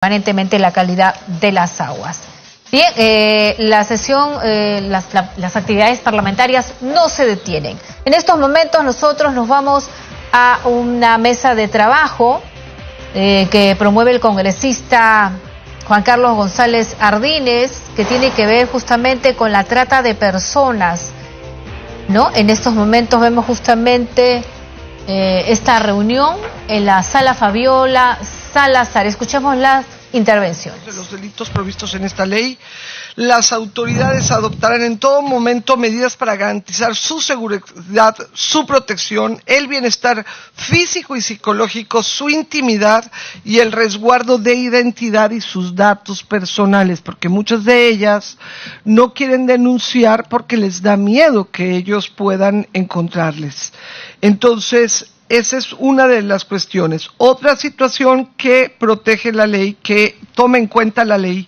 permanentemente la calidad de las aguas. Bien, la sesión, las actividades parlamentarias no se detienen. En estos momentos nosotros nos vamos a una mesa de trabajo que promueve el congresista Juan Carlos González Ardínez, que tiene que ver justamente con la trata de personas, ¿no? En estos momentos vemos justamente esta reunión en la Sala Fabiola Salazar. Escuchemos las intervenciones. De los delitos previstos en esta ley, las autoridades adoptarán en todo momento medidas para garantizar su seguridad, su protección, el bienestar físico y psicológico, su intimidad y el resguardo de identidad y sus datos personales, porque muchas de ellas no quieren denunciar porque les da miedo que ellos puedan encontrarles. Entonces, esa es una de las cuestiones. Otra situación que protege la ley, que toma en cuenta la ley,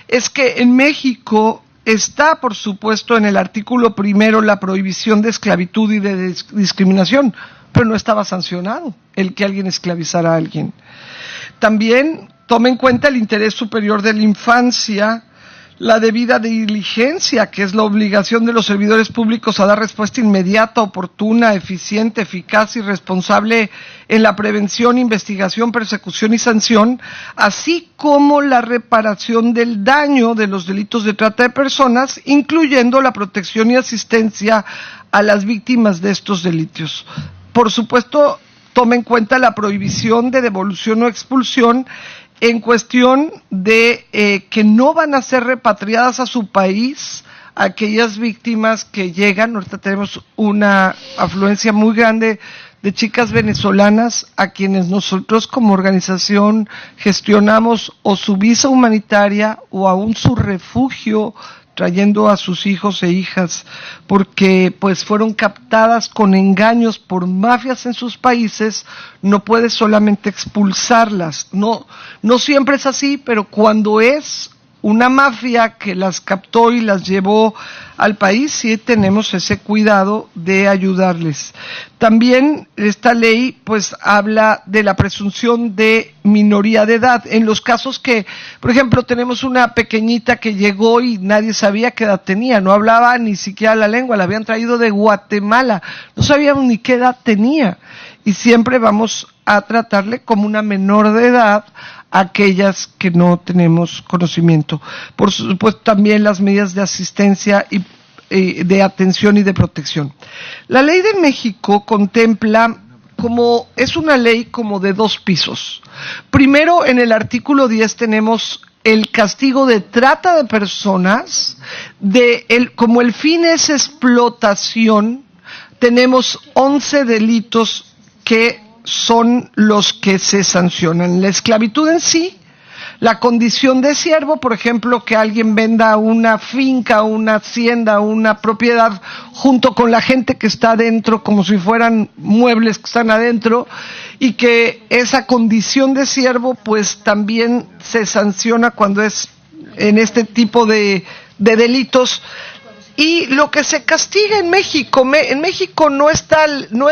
es que en México está, por supuesto, en el artículo primero la prohibición de esclavitud y de discriminación, pero no estaba sancionado el que alguien esclavizara a alguien. También toma en cuenta el interés superior de la infancia, la debida diligencia, que es la obligación de los servidores públicos a dar respuesta inmediata, oportuna, eficiente, eficaz y responsable en la prevención, investigación, persecución y sanción, así como la reparación del daño de los delitos de trata de personas, incluyendo la protección y asistencia a las víctimas de estos delitos. Por supuesto, toma en cuenta la prohibición de devolución o expulsión en cuestión de que no van a ser repatriadas a su país aquellas víctimas que llegan. Ahorita tenemos una afluencia muy grande de chicas venezolanas a quienes nosotros como organización gestionamos o su visa humanitaria o aún su refugio, trayendo a sus hijos e hijas, porque pues fueron captadas con engaños por mafias en sus países. No puedes solamente expulsarlas, no siempre es así, pero cuando es una mafia que las captó y las llevó al país, sí tenemos ese cuidado de ayudarles. También esta ley pues habla de la presunción de minoría de edad, en los casos que, por ejemplo, tenemos una pequeñita que llegó y nadie sabía qué edad tenía, no hablaba ni siquiera la lengua, la habían traído de Guatemala, no sabíamos ni qué edad tenía, y siempre vamos a tratarle como una menor de edad aquellas que no tenemos conocimiento. Por supuesto, también las medidas de asistencia y de atención y de protección. La ley de México contempla es una ley como de dos pisos. Primero, en el artículo 10 tenemos el castigo de trata de personas, como el fin es explotación, tenemos 11 delitos que son los que se sancionan. La esclavitud en sí, la condición de siervo, por ejemplo, que alguien venda una finca, una hacienda, una propiedad junto con la gente que está adentro, como si fueran muebles que están adentro, y que esa condición de siervo pues también se sanciona cuando es en este tipo de delitos. Y lo que se castiga en México no es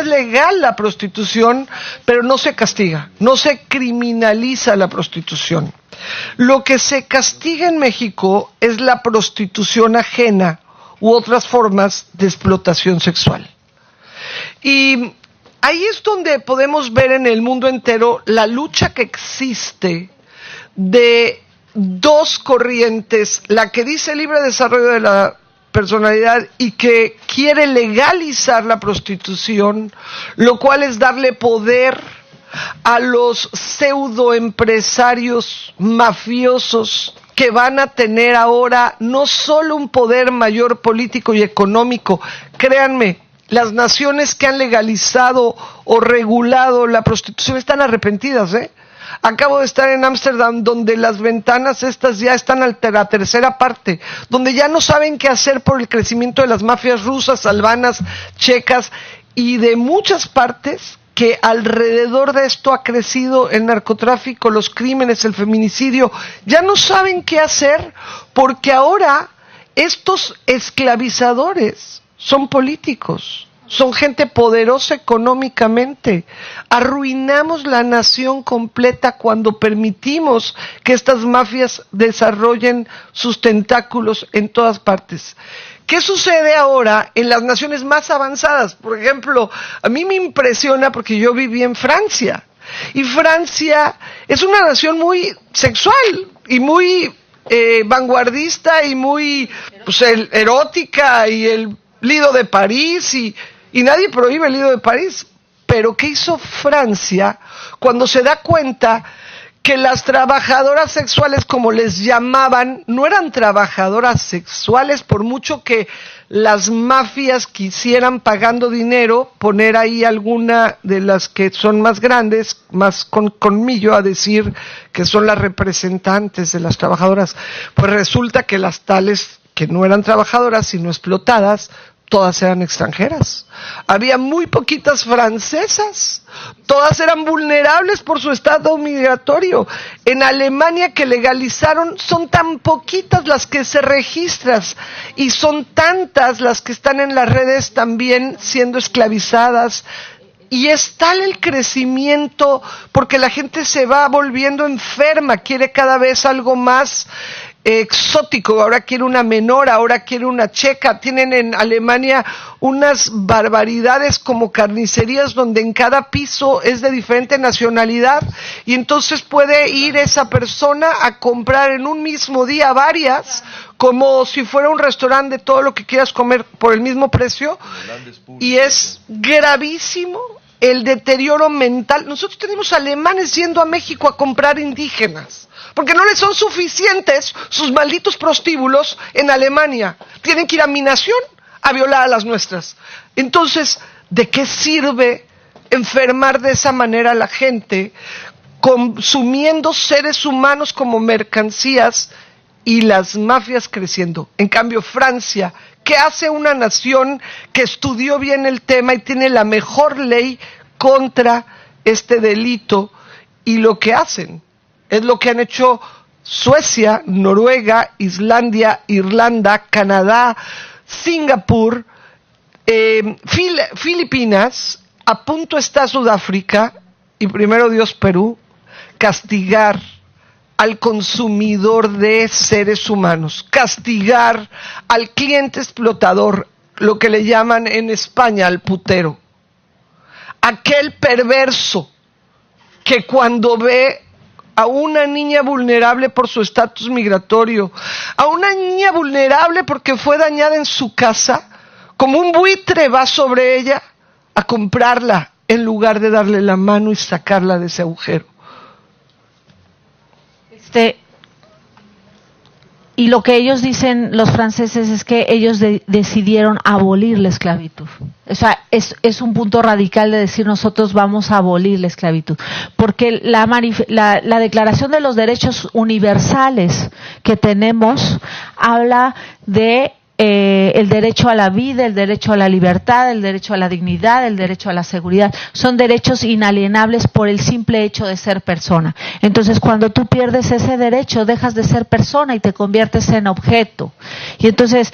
legal la prostitución, pero no se castiga, no se criminaliza la prostitución. Lo que se castiga en México es la prostitución ajena u otras formas de explotación sexual. Y ahí es donde podemos ver en el mundo entero la lucha que existe de dos corrientes, la que dice libre desarrollo de la personalidad y que quiere legalizar la prostitución, lo cual es darle poder a los pseudoempresarios mafiosos que van a tener ahora no solo un poder mayor político y económico. Créanme, las naciones que han legalizado o regulado la prostitución están arrepentidas, Acabo de estar en Ámsterdam, donde las ventanas estas ya están a la tercera parte, donde ya no saben qué hacer por el crecimiento de las mafias rusas, albanas, checas y de muchas partes, que alrededor de esto ha crecido el narcotráfico, los crímenes, el feminicidio. Ya no saben qué hacer porque ahora estos esclavizadores son políticos. son gente poderosa económicamente. Arruinamos la nación completa cuando permitimos que estas mafias desarrollen sus tentáculos en todas partes. ¿Qué sucede ahora en las naciones más avanzadas? Por ejemplo, a mí me impresiona porque yo viví en Francia. Y Francia es una nación muy sexual y muy vanguardista y muy erótica, y el Lido de París, y nadie prohíbe el Lido de París. Pero ¿qué hizo Francia cuando se da cuenta que las trabajadoras sexuales, como les llamaban, no eran trabajadoras sexuales, por mucho que las mafias quisieran, pagando dinero, poner ahí alguna de las que son más grandes, más con colmillo, a decir que son las representantes de las trabajadoras? Pues resulta que las tales, que no eran trabajadoras sino explotadas, todas eran extranjeras. Había muy poquitas francesas. Todas eran vulnerables por su estado migratorio. En Alemania, que legalizaron, son tan poquitas las que se registran y son tantas las que están en las redes también siendo esclavizadas. Y es tal el crecimiento porque la gente se va volviendo enferma, quiere cada vez algo más exótico, ahora quiere una menor, ahora quiere una checa. Tienen en Alemania unas barbaridades como carnicerías donde en cada piso es de diferente nacionalidad, y entonces puede ir esa persona a comprar en un mismo día varias, como si fuera un restaurante de todo lo que quieras comer por el mismo precio, y es gravísimo el deterioro mental. Nosotros tenemos alemanes yendo a México a comprar indígenas porque no les son suficientes sus malditos prostíbulos en Alemania. Tienen que ir a mi nación a violar a las nuestras. Entonces, ¿de qué sirve enfermar de esa manera a la gente, consumiendo seres humanos como mercancías y las mafias creciendo? En cambio, Francia, ¿qué hace una nación que estudió bien el tema y tiene la mejor ley contra este delito? Y lo que hacen es lo que han hecho Suecia, Noruega, Islandia, Irlanda, Canadá, Singapur, Filipinas, a punto está Sudáfrica y primero Dios Perú, castigar al consumidor de seres humanos, castigar al cliente explotador, lo que le llaman en España al putero, aquel perverso que cuando ve a una niña vulnerable por su estatus migratorio, a una niña vulnerable porque fue dañada en su casa, como un buitre va sobre ella a comprarla en lugar de darle la mano y sacarla de ese agujero. Y lo que ellos dicen, los franceses, es que ellos decidieron abolir la esclavitud. O sea, es un punto radical de decir nosotros vamos a abolir la esclavitud. Porque la Declaración de los Derechos Universales que tenemos habla de el derecho a la vida, el derecho a la libertad, el derecho a la dignidad, el derecho a la seguridad. Son derechos inalienables por el simple hecho de ser persona. Entonces, cuando tú pierdes ese derecho, dejas de ser persona y te conviertes en objeto. Y entonces,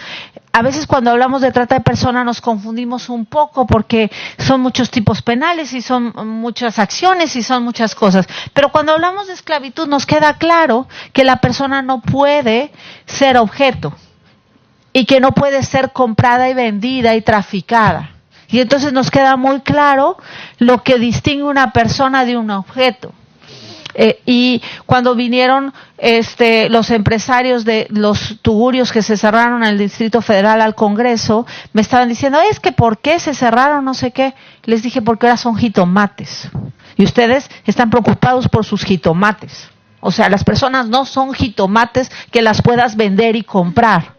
a veces cuando hablamos de trata de personas nos confundimos un poco porque son muchos tipos penales y son muchas acciones y son muchas cosas. Pero cuando hablamos de esclavitud nos queda claro que la persona no puede ser objeto y que no puede ser comprada y vendida y traficada. Y entonces nos queda muy claro lo que distingue una persona de un objeto. Y cuando vinieron los empresarios de los tugurios que se cerraron en el Distrito Federal al Congreso, me estaban diciendo, es que ¿por qué se cerraron? No sé qué. Les dije, porque ahora son jitomates. Y ustedes están preocupados por sus jitomates. O sea, las personas no son jitomates que las puedas vender y comprar.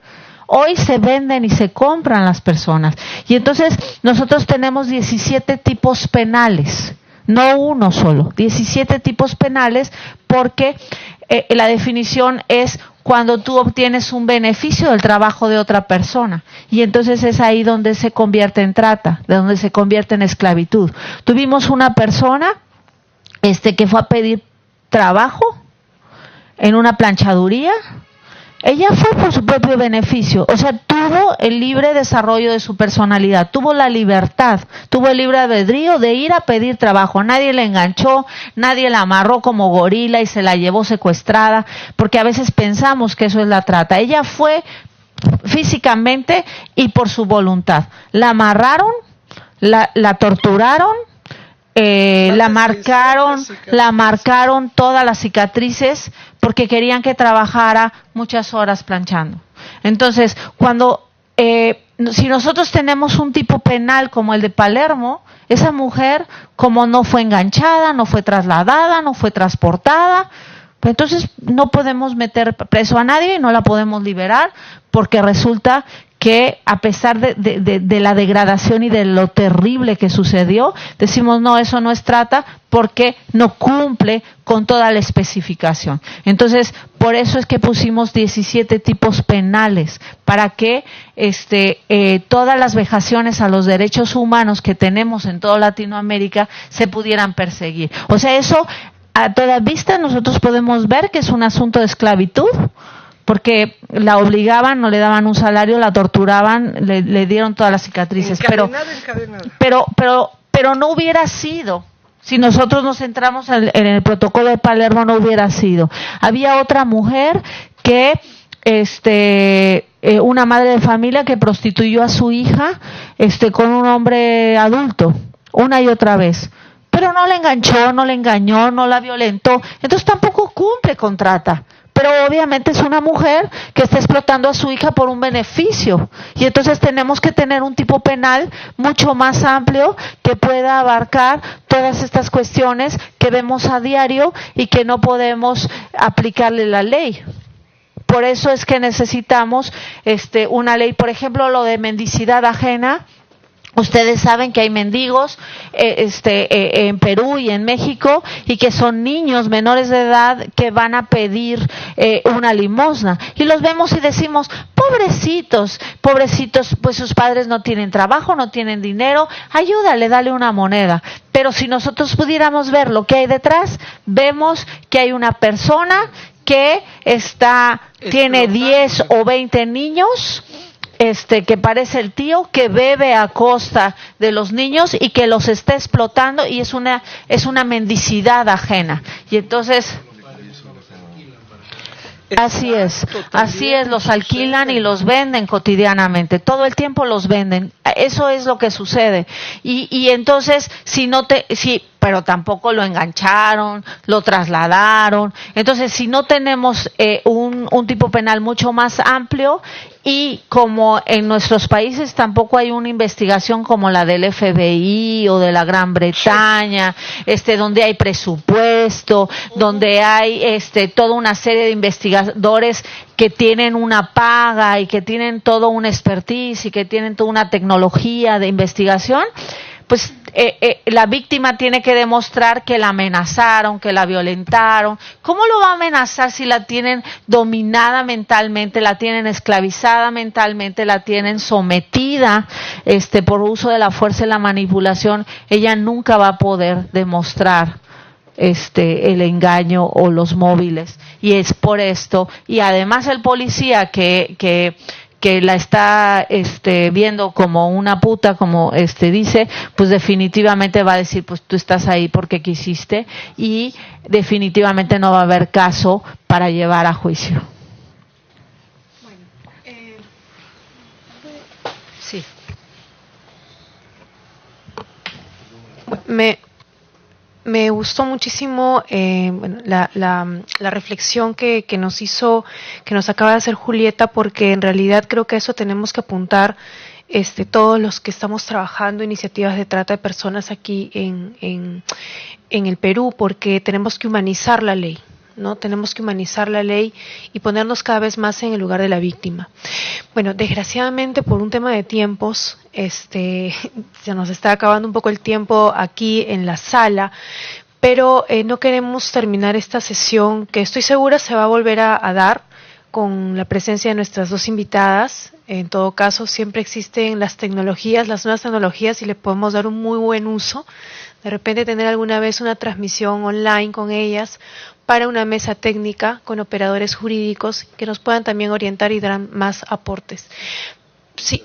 Hoy se venden y se compran las personas. Y entonces nosotros tenemos 17 tipos penales, no uno solo, 17 tipos penales, porque la definición es cuando tú obtienes un beneficio del trabajo de otra persona. Y entonces es ahí donde se convierte en trata, donde se convierte en esclavitud. Tuvimos una persona que fue a pedir trabajo en una planchaduría, Ella fue por su propio beneficio, o sea, tuvo el libre desarrollo de su personalidad, tuvo la libertad, tuvo el libre albedrío de ir a pedir trabajo. Nadie le enganchó, nadie la amarró como gorila y se la llevó secuestrada, porque a veces pensamos que eso es la trata. Ella fue físicamente y por su voluntad. La amarraron, la torturaron, la marcaron todas las cicatrices porque querían que trabajara muchas horas planchando. Entonces, si nosotros tenemos un tipo penal como el de Palermo, esa mujer, como no fue enganchada, no fue trasladada, no fue transportada, entonces no podemos meter preso a nadie y no la podemos liberar, porque resulta que a pesar de la degradación y de lo terrible que sucedió, decimos no, eso no es trata porque no cumple con toda la especificación. Entonces, por eso es que pusimos 17 tipos penales, para que todas las vejaciones a los derechos humanos que tenemos en toda Latinoamérica se pudieran perseguir. O sea, eso a toda vista nosotros podemos ver que es un asunto de esclavitud, porque la obligaban, no le daban un salario, la torturaban, le dieron todas las cicatrices. Pero no hubiera sido. Si nosotros nos centramos en el protocolo de Palermo, no hubiera sido. Había otra mujer que, una madre de familia que prostituyó a su hija, con un hombre adulto, una y otra vez. Pero no la enganchó, no la engañó, no la violentó. Entonces tampoco cumple con trata. Pero obviamente es una mujer que está explotando a su hija por un beneficio. Y entonces tenemos que tener un tipo penal mucho más amplio que pueda abarcar todas estas cuestiones que vemos a diario y que no podemos aplicarle la ley. Por eso es que necesitamos una ley, por ejemplo, lo de mendicidad ajena. Ustedes saben que hay mendigos en Perú y en México, y que son niños menores de edad que van a pedir una limosna, y los vemos y decimos, pobrecitos, pues sus padres no tienen trabajo, no tienen dinero, ayúdale, dale una moneda. Pero si nosotros pudiéramos ver lo que hay detrás, vemos que hay una persona que tiene 10 o 20 niños, que parece el tío, que bebe a costa de los niños y que los está explotando, y es una mendicidad ajena. Y entonces, así es, los alquilan y los venden cotidianamente, todo el tiempo los venden. Eso es lo que sucede. Y entonces, pero tampoco lo engancharon, lo trasladaron. Entonces, si no tenemos un tipo penal mucho más amplio, y como en nuestros países tampoco hay una investigación como la del FBI o de la Gran Bretaña, donde hay presupuesto, donde hay toda una serie de investigadores que tienen una paga y que tienen todo un expertise y que tienen toda una tecnología de investigación, pues la víctima tiene que demostrar que la amenazaron, que la violentaron. ¿Cómo lo va a amenazar si la tienen dominada mentalmente, la tienen esclavizada mentalmente, la tienen sometida por uso de la fuerza y la manipulación? Ella nunca va a poder demostrar el engaño o los móviles. Y es por esto, y además el policía que la está viendo como una puta, como dice, pues definitivamente va a decir, pues tú estás ahí porque quisiste, y definitivamente no va a haber caso para llevar a juicio. Sí. Me gustó muchísimo la reflexión que nos acaba de hacer Julieta, porque en realidad creo que a eso tenemos que apuntar todos los que estamos trabajando iniciativas de trata de personas aquí en el Perú, porque tenemos que humanizar la ley, ¿no? Tenemos que humanizar la ley y ponernos cada vez más en el lugar de la víctima. Bueno, desgraciadamente por un tema de tiempos, se nos está acabando un poco el tiempo aquí en la sala, pero no queremos terminar esta sesión, que estoy segura se va a volver a dar con la presencia de nuestras dos invitadas. En todo caso, siempre existen las nuevas tecnologías, y le podemos dar un muy buen uso. De repente tener alguna vez una transmisión online con ellas, para una mesa técnica con operadores jurídicos que nos puedan también orientar y dar más aportes. Sí.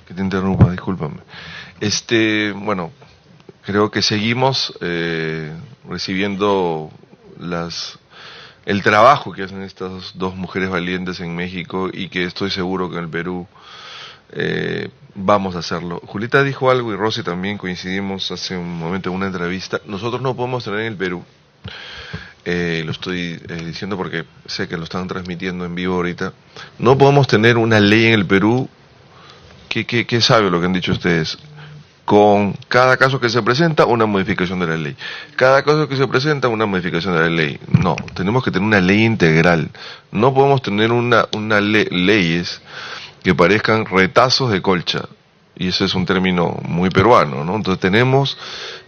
Que te interrumpa, discúlpame. Bueno, creo que seguimos recibiendo el trabajo que hacen estas dos mujeres valientes en México y que estoy seguro que en el Perú vamos a hacerlo. Julieta dijo algo y Rosy también coincidimos hace un momento en una entrevista. Nosotros no podemos tener en el Perú, lo estoy diciendo porque sé que lo están transmitiendo en vivo ahorita, no podemos tener una ley en el Perú que sabe lo que han dicho ustedes. Con cada caso que se presenta, una modificación de la ley. Cada caso que se presenta, una modificación de la ley. No, tenemos que tener una ley integral. No podemos tener leyes que parezcan retazos de colcha. Y ese es un término muy peruano, ¿no? Entonces tenemos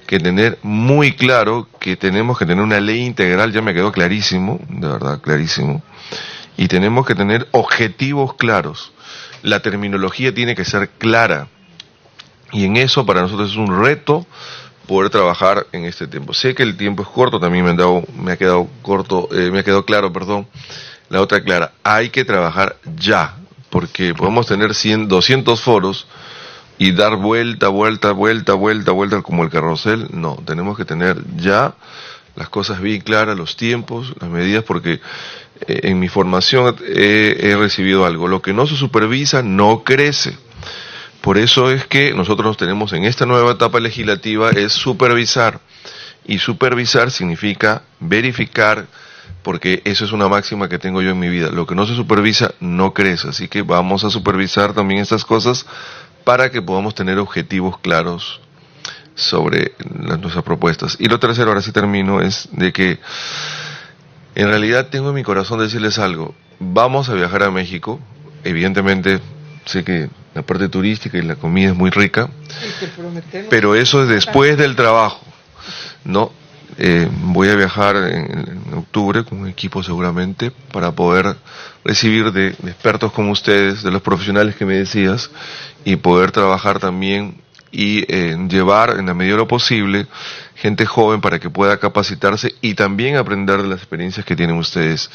que tener muy claro que tenemos que tener una ley integral, ya me quedó clarísimo, de verdad, clarísimo. Y tenemos que tener objetivos claros. La terminología tiene que ser clara. Y en eso para nosotros es un reto poder trabajar en este tiempo. Sé que el tiempo es corto, también me ha quedado claro, la otra clara. Hay que trabajar ya, porque podemos tener 200 foros y dar vuelta como el carrusel. No, tenemos que tener ya las cosas bien claras, los tiempos, las medidas, porque en mi formación he recibido algo. Lo que no se supervisa no crece. Por eso es que nosotros tenemos en esta nueva etapa legislativa es supervisar. Y supervisar significa verificar, porque eso es una máxima que tengo yo en mi vida. Lo que no se supervisa no crece. Así que vamos a supervisar también estas cosas para que podamos tener objetivos claros sobre nuestras propuestas. Y lo tercero, ahora sí termino, es de que en realidad tengo en mi corazón decirles algo. Vamos a viajar a México, evidentemente sé que la parte turística y la comida es muy rica, pero eso es después del trabajo, ¿no? Voy a viajar en octubre con un equipo seguramente para poder recibir de expertos como ustedes, de los profesionales que me decías, y poder trabajar también y llevar en la medida de lo posible gente joven para que pueda capacitarse y también aprender de las experiencias que tienen ustedes,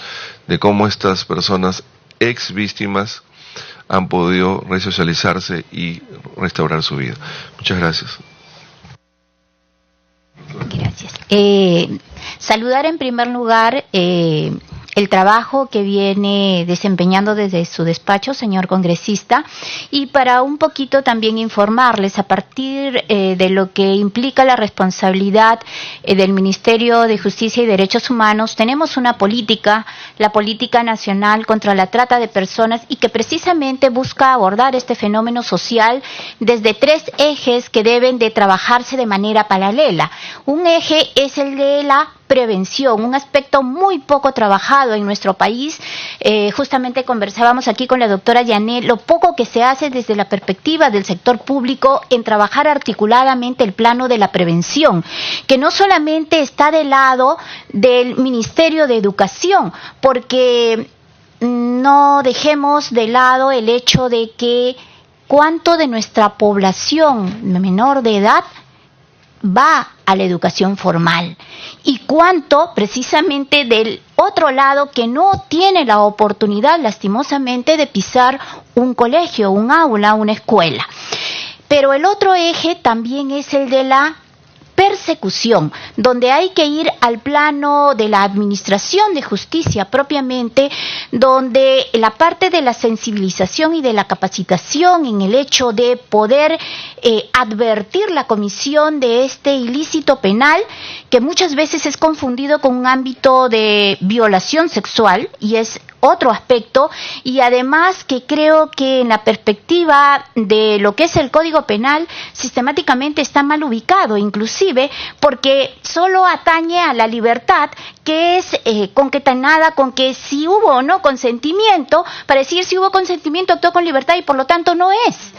de cómo estas personas ex víctimas han podido resocializarse y restaurar su vida. Muchas gracias. Gracias. Saludar en primer lugar el trabajo que viene desempeñando desde su despacho, señor congresista, y para un poquito también informarles a partir de lo que implica la responsabilidad del Ministerio de Justicia y Derechos Humanos. Tenemos una política, la Política Nacional contra la Trata de Personas, y que precisamente busca abordar este fenómeno social desde 3 ejes que deben de trabajarse de manera paralela. Un eje es el de la prevención, un aspecto muy poco trabajado en nuestro país. Justamente conversábamos aquí con la doctora Yané, lo poco que se hace desde la perspectiva del sector público en trabajar articuladamente el plano de la prevención, que no solamente está del lado del Ministerio de Educación, porque no dejemos de lado el hecho de que cuánto de nuestra población menor de edad va a la educación formal y cuánto precisamente del otro lado que no tiene la oportunidad lastimosamente de pisar un colegio, un aula, una escuela. Pero el otro eje también es el de la persecución, donde hay que ir al plano de la administración de justicia propiamente, donde la parte de la sensibilización y de la capacitación en el hecho de poder advertir la comisión de este ilícito penal, que muchas veces es confundido con un ámbito de violación sexual, y es otro aspecto, y además que creo que en la perspectiva de lo que es el Código Penal sistemáticamente está mal ubicado, inclusive porque solo atañe a la libertad, que es concatenada con que si hubo o no consentimiento. Para decir si hubo consentimiento actuó con libertad y por lo tanto no es.